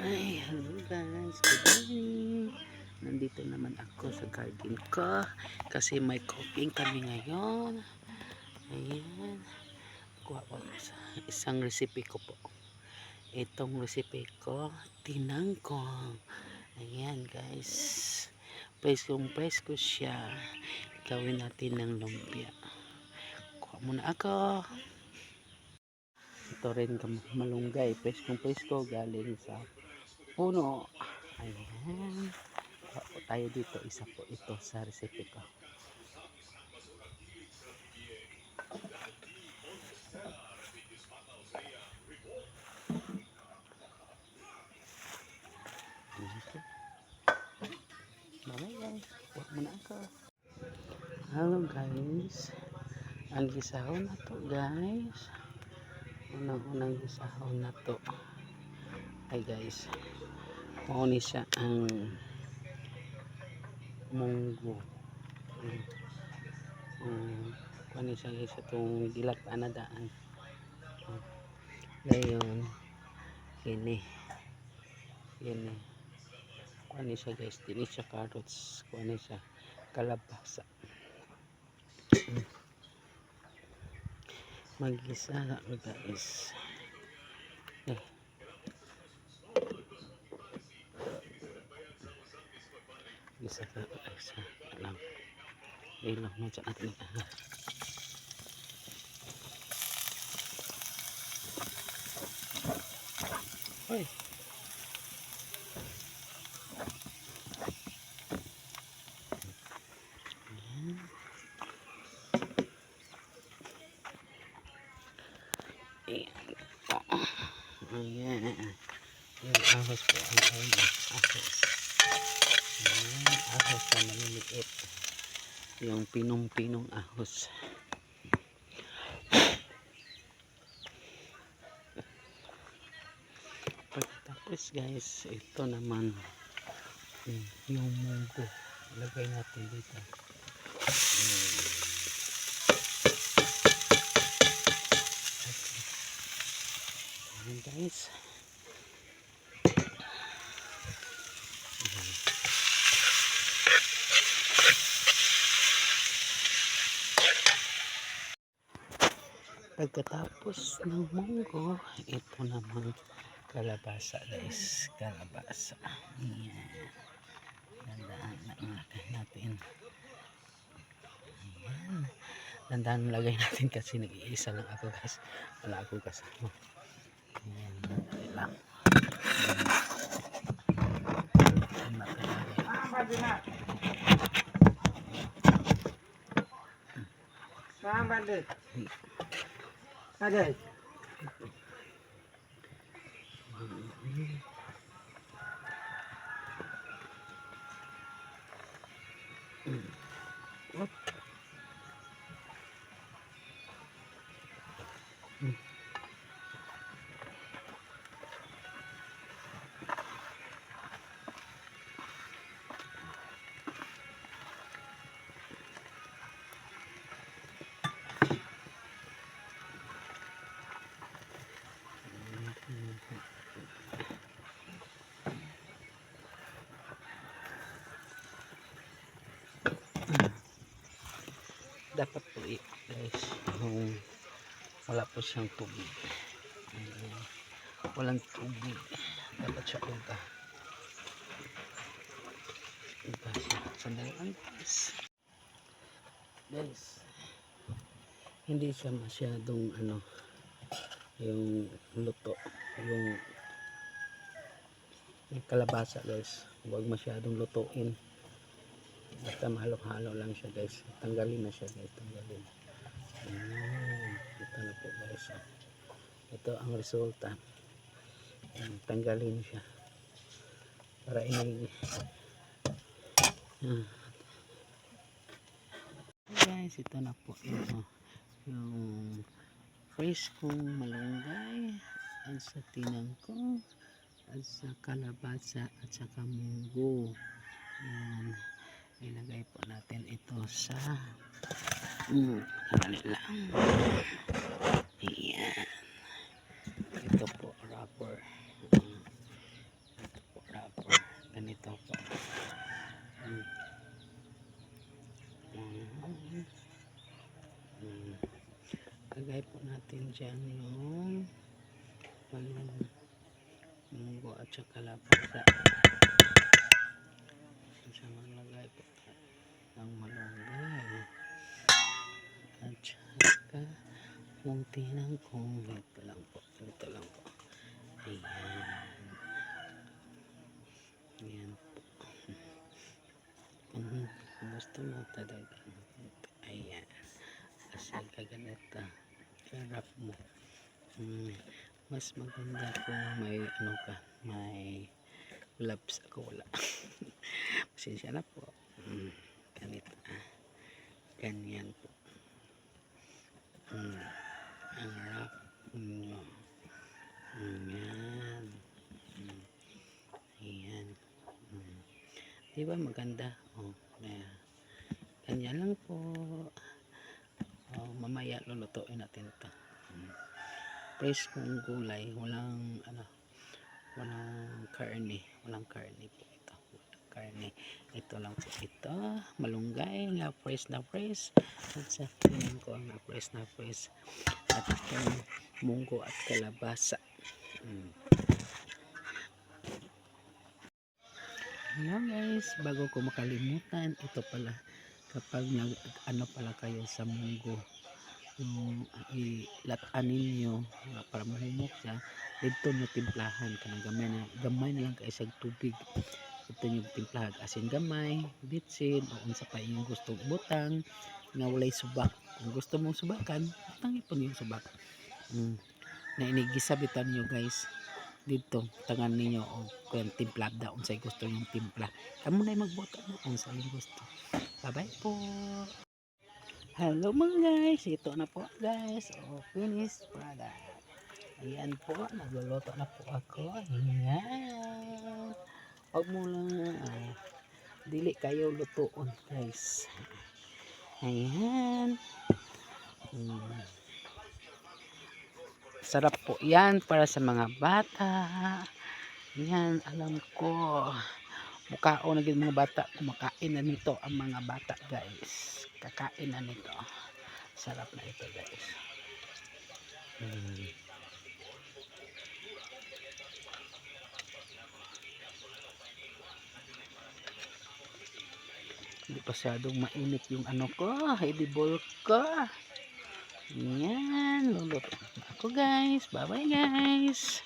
Ay, hello guys, good morning. Nandito naman ako sa garden ko kasi may cooking kami ngayon. Ayan, kuha ko sa isang recipe ko po. Itong recipe ko, tinangkong. Ayan guys, presko siya. Gawin natin ng lumpia. Kuha muna ako. Ito rin malunggay, presko galing sa puno. Ayan, po tayo dito, isa po ito sa recipe ko. Bye guys, huwag muna ako. Hello guys, ang gisahaw na to guys, unang gisahaw na to. Ay guys, mauni siya ang munggo. Kuha siya guys, itong dilat anadaan. Ngayon ini kuha siya guys, dili siya carrots, kuha siya kalabasa. Mag-isa guys. Isa lang ilang mo dyan at ay ayan, yung ahos po ang ahos. Ayan, ahos na maliliit, yung pinong ahos. Pagkatapos guys, ito naman yung munggo, ilagay natin dito. Ayan guys, pagkatapos ng munggo, ito naman kalabasa guys, kalabasa. Ayan, dandahan lagay natin. Ayan, dandahan lagay natin kasi nag-iisa lang ako guys, wala akong kasama. Ayan, dali lang. Ada. Dapat po guys, yung wala po siyang tubig. Ayan, walang tubig, dapat siya uga siya. Sandali lang guys, hindi siya masyadong yung luto, yung kalabasa guys, huwag masyadong lutuin, basta mahalo-halo lang siya guys. Tanggalin na siya guys, tanggalin. Ito na po guys, ito ang resulta. Tanggalin siya para guys, ito na po yung freshong malunggay at sa tinangkong at sa kalabasa at saka munggo. Yan, ilagay po natin ito sa dali lang. Ayan, ito po wrapper. natin dyan yung munggo at saka labasa. Sa maglagay po ng malunggay at saka munti ng kung ito lang po. Ayan. Ayan po. Kung gusto mo talagang ayan. Kasi kaganito harap mo. Mas maganda kung may ano ka, may gloves. Ako wala. Pasensya na po. Ganito. Ganyan po. Ang harap mo. Ayan. Ayan. Diba maganda? Ayan. Ganyan lang po. Mamaya lulutuin natin ito. Fresh kong gulay, walang karne po ito. Walang karne. Ito lang po ito, malunggay na fresh at sa tingin ko na fresh at itong munggo at kalabasa. Hello guys, bago ko makalimutan, ito pala kapag pala kayo sa munggo, yung ilatanin nyo para mahumok siya, dito nyo timplahan kanang gamay na lang kayo sa tubig. Ito nyo timplahan asin gamay, bitsin o unsa pa yung gusto butang nga walay subak. Kung gusto mong subakan, butang ipon yung subak. Na inigisabitan nyo guys dito, tangan ninyo o kung timplada unsay gusto yung timpla, kamo na magbuta mo unsay gusto. Bye bye po. Hello mga guys, ito na po guys, finished product. Ayan po, nagluluto na po ako. Ayan, huwag mo lang dili kayo lutoon guys. Ayan, sarap po yan para sa mga bata. Ayan, alam ko mukhaon na mga bata, kumakain na nito ang mga bata guys. Kakain na nito. Sarap na ito guys. Hindi pasyadong mainit yung ano ko, edible ko. Yan, luluto ako guys. Bye bye guys.